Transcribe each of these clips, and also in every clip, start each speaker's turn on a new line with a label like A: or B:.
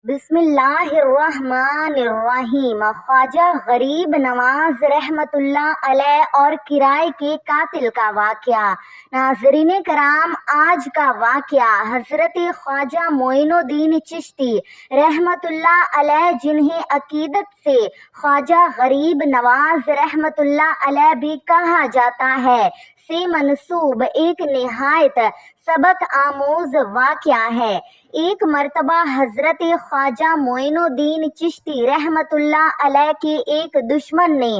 A: بسم اللہ الرحمن الرحیم۔ خواجہ غریب نواز رحمت اللہ علیہ اور کرائے کے قاتل کا واقعہ۔ ناظرین کرام، آج کا واقعہ حضرت خواجہ معین الدین چشتی رحمت اللہ علیہ، جنہیں عقیدت سے خواجہ غریب نواز رحمت اللہ علیہ بھی کہا جاتا ہے، سے منسوب ایک نہایت سبق آموز واقعہ ہے۔ ایک مرتبہ حضرت خواجہ معین الدین چشتی رحمت اللہ علیہ کے ایک دشمن نے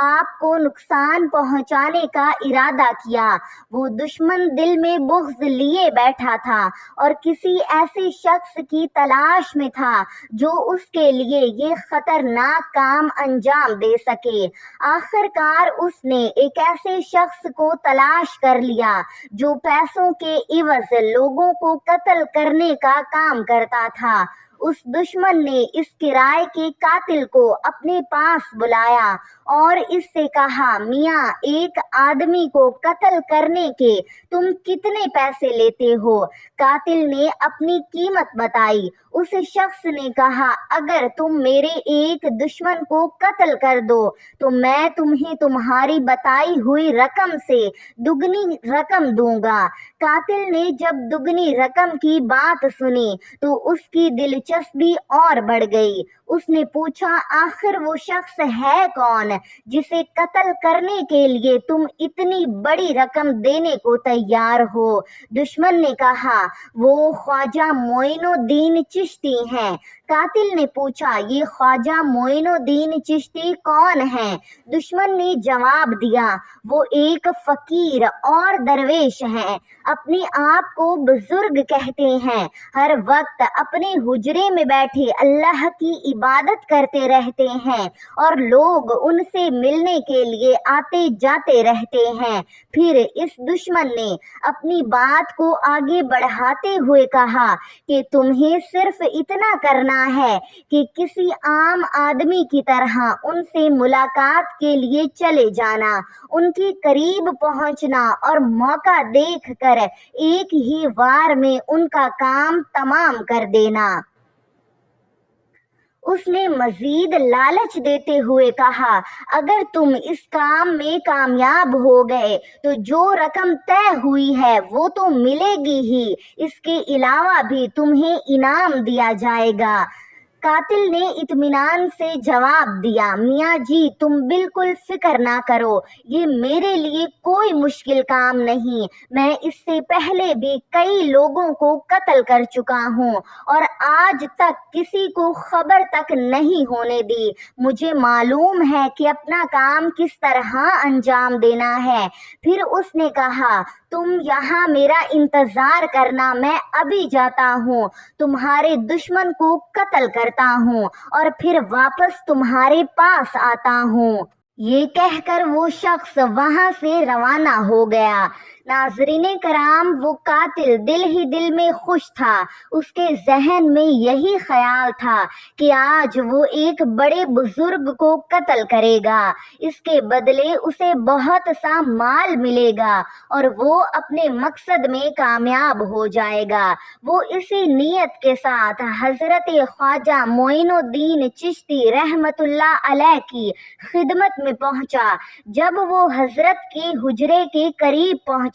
A: آپ کو نقصان پہنچانے کا ارادہ کیا۔ وہ دشمن دل میں بغض لیے بیٹھا تھا اور کسی ایسے شخص کی تلاش میں تھا جو اس کے لیے یہ خطرناک کام انجام دے سکے۔ آخر کار اس نے ایک ایسے شخص کو تلاش کر لیا جو پیسوں کے عوض لوگوں کو قتل کرنے کا کام کرتا تھا۔ اس دشمن نے اس کرائے کے قاتل کو اپنے پاس بلایا اور اس سے کہا، میاں، ایک آدمی کو قتل کرنے کے تم کتنے پیسے لیتے ہو؟ قاتل نے اپنی قیمت بتائی۔ اس شخص نے کہا، اگر تم میرے ایک دشمن کو قتل کر دو تو میں تمہیں تمہاری بتائی ہوئی رقم سے دگنی رقم دوں گا۔ قاتل نے جب دگنی رقم کی بات سنی تو اس کی دلچسپی اور بڑھ گئی۔ اس نے پوچھا، آخر وہ شخص ہے کون جسے قتل کرنے کے لیے تم اتنی بڑی رقم دینے کو تیار ہو؟ دشمن نے کہا، وہ خواجہ معین الدین چشتی ہیں۔ قاتل نے پوچھا، یہ خواجہ معین الدین چشتی کون ہیں؟ دشمن نے جواب دیا، وہ ایک فقیر اور درویش ہیں، اپنے آپ کو بزرگ کہتے ہیں، ہر وقت اپنے حجرے میں بیٹھے اللہ کی عبادت کرتے رہتے ہیں اور لوگ ان سے ملنے کے لیے آتے جاتے رہتے ہیں۔ پھر اس دشمن نے اپنی بات کو آگے بڑھاتے ہوئے کہا کہ تمہیں صرف اتنا کرنا ہے کہ کسی عام آدمی کی طرح ان سے ملاقات کے لیے چلے جانا، ان کے قریب پہنچنا اور موقع دیکھ کر ایک ہی وار میں ان کا کام تمام کر دینا۔ اس نے مزید لالچ دیتے ہوئے کہا، اگر تم اس کام میں کامیاب ہو گئے تو جو رقم طے ہوئی ہے وہ تو ملے گی ہی، اس کے علاوہ بھی تمہیں انعام دیا جائے گا۔ قاتل نے اطمینان سے جواب دیا، میاں جی، تم بالکل فکر نہ کرو، یہ میرے لیے کوئی مشکل کام نہیں۔ میں اس سے پہلے بھی کئی لوگوں کو قتل کر چکا ہوں اور آج تک کسی کو خبر تک نہیں ہونے دی۔ مجھے معلوم ہے کہ اپنا کام کس طرح انجام دینا ہے۔ پھر اس نے کہا، تم یہاں میرا انتظار کرنا، میں ابھی جاتا ہوں، تمہارے دشمن کو قتل کرتا ہوں اور پھر واپس تمہارے پاس آتا ہوں۔ یہ کہہ کر وہ شخص وہاں سے روانہ ہو گیا۔ ناظرین کرام، وہ قاتل دل ہی دل میں خوش تھا۔ اس کے ذہن میں یہی خیال تھا کہ آج وہ ایک بڑے بزرگ کو قتل کرے گا، اس کے بدلے اسے بہت سا مال ملے گا اور وہ اپنے مقصد میں کامیاب ہو جائے گا۔ وہ اسی نیت کے ساتھ حضرت خواجہ معین الدین چشتی رحمت اللہ علیہ کی خدمت میں پہنچا۔ جب وہ حضرت کے حجرے کے قریب پہنچا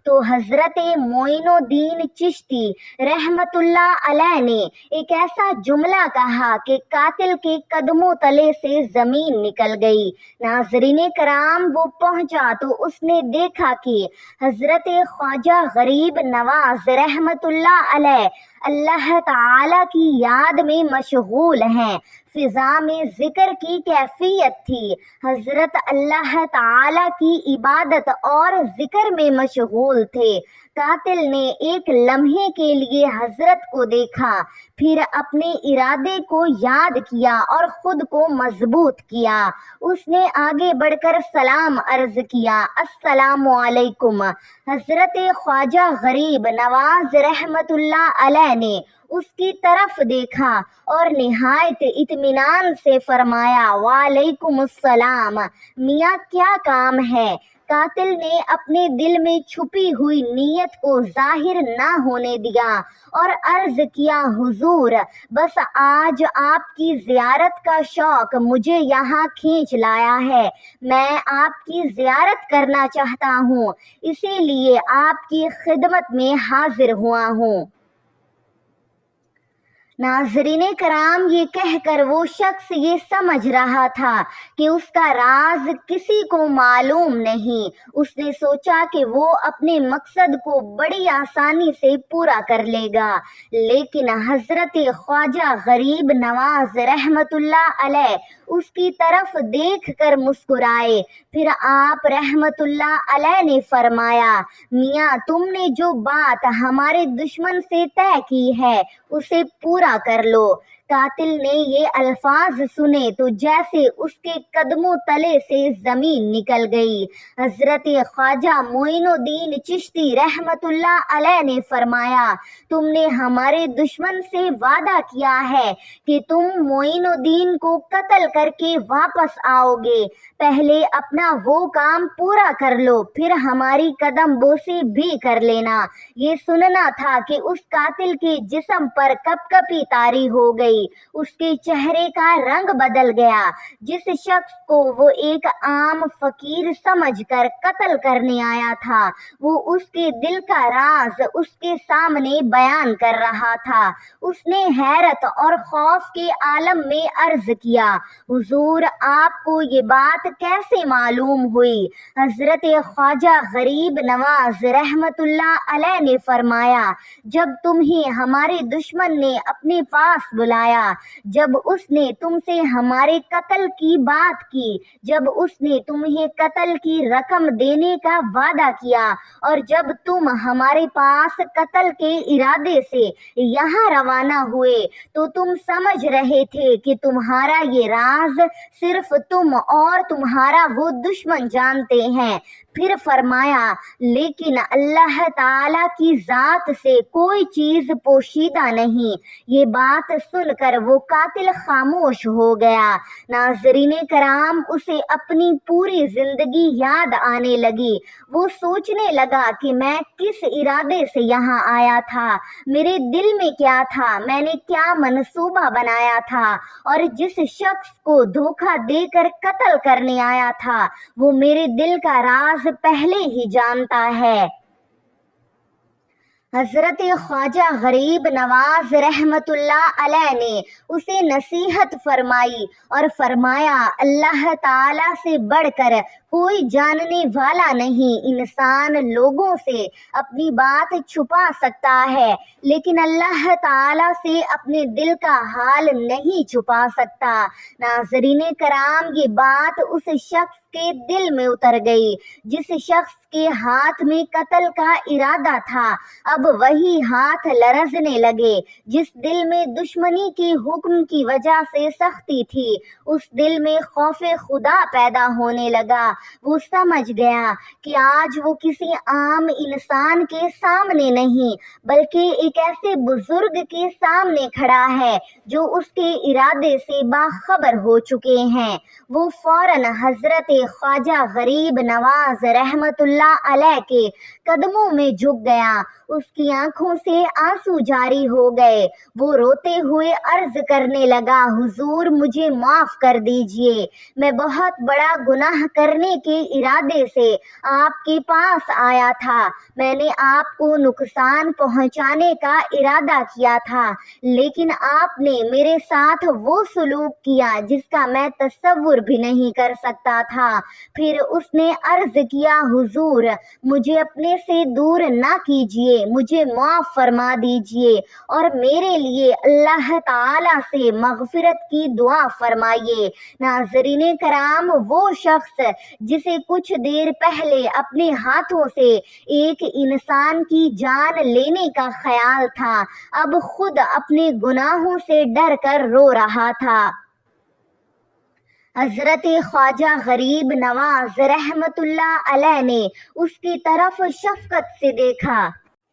A: تو حضرت معین الدین چشتی رحمت اللہ علیہ نے ایک ایسا جملہ کہا کہ قاتل کے قدموں تلے سے زمین نکل گئی۔ ناظرین کرام، وہ پہنچا تو اس نے دیکھا کہ حضرت خواجہ غریب نواز رحمت اللہ علیہ اللہ تعالی کی یاد میں مشغول ہیں۔ فضا میں ذکر کی کیفیت تھی۔ حضرت اللہ تعالی کی عبادت اور ذکر میں مشغول تھے۔ قاتل نے ایک لمحے کے لیے حضرت کو دیکھا، پھر اپنے ارادے کو یاد کیا اور خود کو مضبوط کیا۔ اس نے آگے بڑھ کر سلام عرض کیا، السلام علیکم۔ حضرت خواجہ غریب نواز رحمت اللہ علیہ نے اس کی طرف دیکھا اور نہایت اطمینان سے فرمایا، وعلیکم السلام، میاں کیا کام ہے؟ قاتل نے اپنے دل میں چھپی ہوئی نیت کو ظاہر نہ ہونے دیا اور عرض کیا، حضور بس آج آپ کی زیارت کا شوق مجھے یہاں کھینچ لایا ہے، میں آپ کی زیارت کرنا چاہتا ہوں، اسی لیے آپ کی خدمت میں حاضر ہوا ہوں۔ ناظرین کرام، یہ کہہ کر وہ شخص یہ سمجھ رہا تھا کہ اس کا راز کسی کو معلوم نہیں۔ اس نے سوچا کہ وہ اپنے مقصد کو بڑی آسانی سے پورا کر لے گا، لیکن حضرت خواجہ غریب نواز رحمت اللہ علیہ اس کی طرف دیکھ کر مسکرائے۔ پھر آپ رحمت اللہ علیہ نے فرمایا، میاں تم نے جو بات ہمارے دشمن سے طے کی ہے اسے پورا کر لو۔ قاتل نے یہ الفاظ سنے تو جیسے اس کے قدموں تلے سے زمین نکل گئی۔ حضرت خواجہ معین الدین چشتی رحمت اللہ علیہ نے فرمایا، تم نے ہمارے دشمن سے وعدہ کیا ہے کہ تم معین الدین کو قتل کر کے واپس آؤ گے، پہلے اپنا وہ کام پورا کر لو، پھر ہماری قدم بوسی بھی کر لینا۔ یہ سننا تھا کہ اس قاتل کے جسم پر کپ کپی طاری ہو گئی، اس کے چہرے کا رنگ بدل گیا۔ جس شخص کو وہ ایک عام فقیر سمجھ کر قتل کرنے آیا تھا، وہ اس کے دل کا راز اس کے سامنے بیان کر رہا تھا۔ اس نے حیرت اور خوف کے عالم میں عرض کیا، حضور آپ کو یہ بات کیسے معلوم ہوئی؟ حضرت خواجہ غریب نواز رحمت اللہ علیہ نے فرمایا، جب تمہیں ہمارے دشمن نے اپنے پاس بلایا، جب اس نے تم سے ہمارے قتل کی بات کی، جب اس نے تمہیں قتل کی رقم دینے کا وعدہ کیا، اور جب تم ہمارے پاس قتل کے ارادے سے یہاں روانہ ہوئے تو تم سمجھ رہے تھے کہ تمہارا یہ راز صرف تم اور تمہارا وہ دشمن جانتے ہیں۔ پھر فرمایا، لیکن اللہ تعالیٰ کی ذات سے کوئی چیز پوشیدہ نہیں۔ یہ بات سن کر وہ قاتل خاموش ہو گیا۔ ناظرین کرام، اسے اپنی پوری زندگی یاد آنے لگی۔ وہ سوچنے لگا کہ میں کس ارادے سے یہاں آیا تھا، میرے دل میں کیا تھا، میں نے کیا منصوبہ بنایا تھا، اور جس شخص کو دھوکہ دے کر قتل کرنے آیا تھا وہ میرے دل کا راز پہلے ہی جانتا ہے۔ حضرت خواجہ غریب نواز رحمت اللہ علیہ نے اسے نصیحت فرمائی اور فرمایا، اللہ تعالیٰ سے بڑھ کر کوئی جاننے والا نہیں۔ انسان لوگوں سے اپنی بات چھپا سکتا ہے لیکن اللہ تعالیٰ سے اپنے دل کا حال نہیں چھپا سکتا۔ ناظرین کرام، یہ بات اس شخص کے دل میں اتر گئی جس شخص کے ہاتھ میں قتل کا ارادہ تھا۔ اب وہی ہاتھ لرزنے لگے۔ جس دل میں دشمنی کے حکم کی وجہ سے سختی تھی، اس دل میں خوف خدا پیدا ہونے لگا۔ وہ سمجھ گیا کہ آج وہ کسی عام انسان کے سامنے نہیں بلکہ ایک ایسے بزرگ کے سامنے کھڑا ہے جو اس کے ارادے سے باخبر ہو چکے ہیں۔ وہ فوراً حضرت خواجہ غریب نواز رحمت اللہ علیہ کے قدموں میں جھک گیا۔ اس کی آنکھوں سے آنسو جاری ہو گئے۔ وہ روتے ہوئے عرض کرنے لگا، حضور مجھے معاف کر دیجئے، میں بہت بڑا گناہ کرنے کے ارادے سے آپ کے پاس آیا تھا۔ میں نے آپ کو نقصان پہنچانے کا ارادہ کیا تھا، لیکن آپ نے میرے ساتھ وہ سلوک کیا جس کا میں تصور بھی نہیں کر سکتا تھا۔ پھر اس نے عرض کیا، حضور مجھے اپنے سے دور نہ کیجیے، مجھے معاف فرما دیجیے اور میرے لیے اللہ تعالیٰ سے مغفرت کی دعا فرمائیے۔ ناظرین کرام، وہ شخص جسے کچھ دیر پہلے اپنے ہاتھوں سے ایک انسان کی جان لینے کا خیال تھا، اب خود اپنے گناہوں سے ڈر کر رو رہا تھا۔ حضرت خواجہ غریب نواز رحمت اللہ علیہ نے اس کی طرف شفقت سے دیکھا۔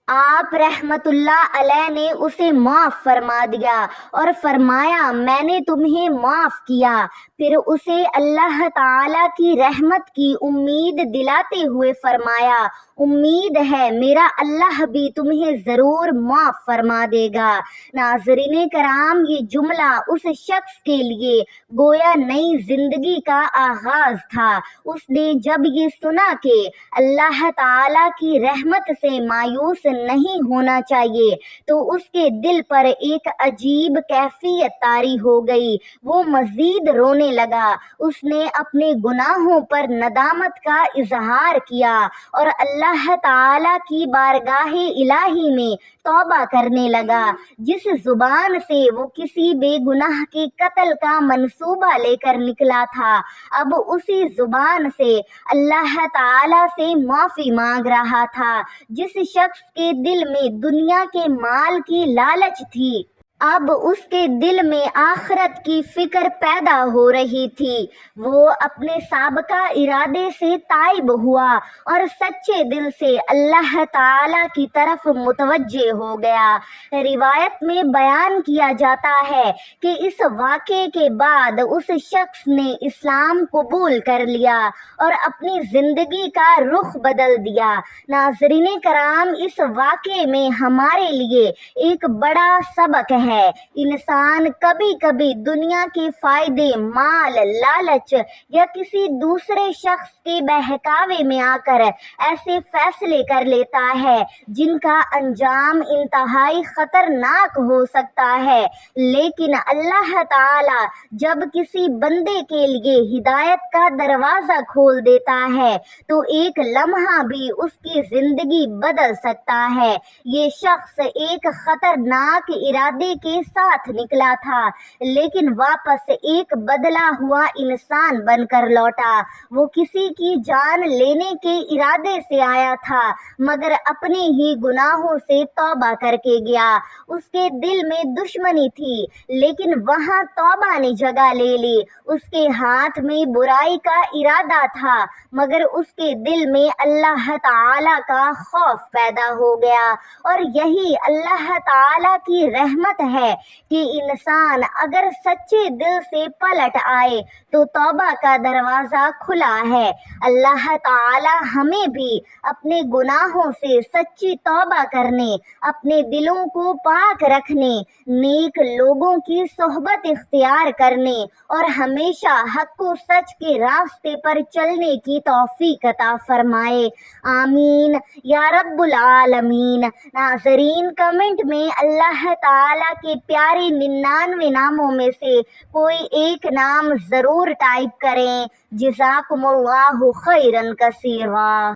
A: آپ رحمت اللہ علیہ نے اسے معاف فرما دیا اور فرمایا میں نے تمہیں معاف کیا۔ پھر اسے اللہ تعالی کی رحمت کی امید دلاتے ہوئے فرمایا امید ہے میرا اللہ بھی تمہیں ضرور معاف فرما دے گا۔ ناظرین کرام، یہ جملہ اس شخص کے لیے گویا نئی زندگی کا آغاز تھا۔ اس نے جب یہ سنا کہ اللہ تعالی کی رحمت سے مایوس نہیں ہونا چاہیے تو اس کے دل پر ایک عجیب کیفیت طاری ہو گئی۔ وہ مزید رونے لگا۔ اس نے اپنے گناہوں پر ندامت کا اظہار کیا اور اللہ تعالی کی بارگاہ الہی میں توبہ کرنے لگا۔ جس زبان سے وہ کسی بے گناہ کے قتل کا منصوبہ لے کر نکلا تھا، اب اسی زبان سے اللہ تعالی سے معافی مانگ رہا تھا۔ جس شخص کے دل میں دنیا کے مال کی لالچ تھی، اب اس کے دل میں آخرت کی فکر پیدا ہو رہی تھی۔ وہ اپنے سابقہ ارادے سے تائب ہوا اور سچے دل سے اللہ تعالی کی طرف متوجہ ہو گیا۔ روایت میں بیان کیا جاتا ہے کہ اس واقعے کے بعد اس شخص نے اسلام قبول کر لیا اور اپنی زندگی کا رخ بدل دیا۔ ناظرین کرام، اس واقعے میں ہمارے لیے ایک بڑا سبق ہے۔ انسان کبھی کبھی دنیا کے فائدے، مال، لالچ یا کسی دوسرے شخص کے بہکاوے میں آ کر ایسے فیصلے کر لیتا ہے جن کا انجام انتہائی خطرناک ہو سکتا ہے، لیکن اللہ تعالی جب کسی بندے کے لیے ہدایت کا دروازہ کھول دیتا ہے تو ایک لمحہ بھی اس کی زندگی بدل سکتا ہے۔ یہ شخص ایک خطرناک ارادے کے ساتھ نکلا تھا لیکن واپس ایک بدلا ہوا انسان بن کر لوٹا۔ وہ کسی کی جان لینے کے ارادے سے آیا تھا مگر اپنے ہی گناہوں سے توبہ کر کے گیا۔ اس کے دل میں دشمنی تھی لیکن وہاں توبہ نے جگہ لے لی۔ اس کے ہاتھ میں برائی کا ارادہ تھا مگر اس کے دل میں اللہ تعالی کا خوف پیدا ہو گیا۔ اور یہی اللہ تعالی کی رحمت ہے کہ انسان اگر سچے دل سے پلٹ آئے تو توبہ کا دروازہ کھلا ہے۔ اللہ تعالی ہمیں بھی اپنے گناہوں سے سچی توبہ کرنے، اپنے دلوں کو پاک رکھنے، نیک لوگوں کی صحبت اختیار کرنے اور ہمیشہ حق و سچ کے راستے پر چلنے کی توفیق عطا فرمائے۔ آمین یا رب العالمین۔ ناظرین، کمنٹ میں اللہ تعالیٰ کے پیارے 99 ناموں میں سے کوئی ایک نام ضرور ٹائپ کریں۔ جزاکم اللہ خیرا کثیرا۔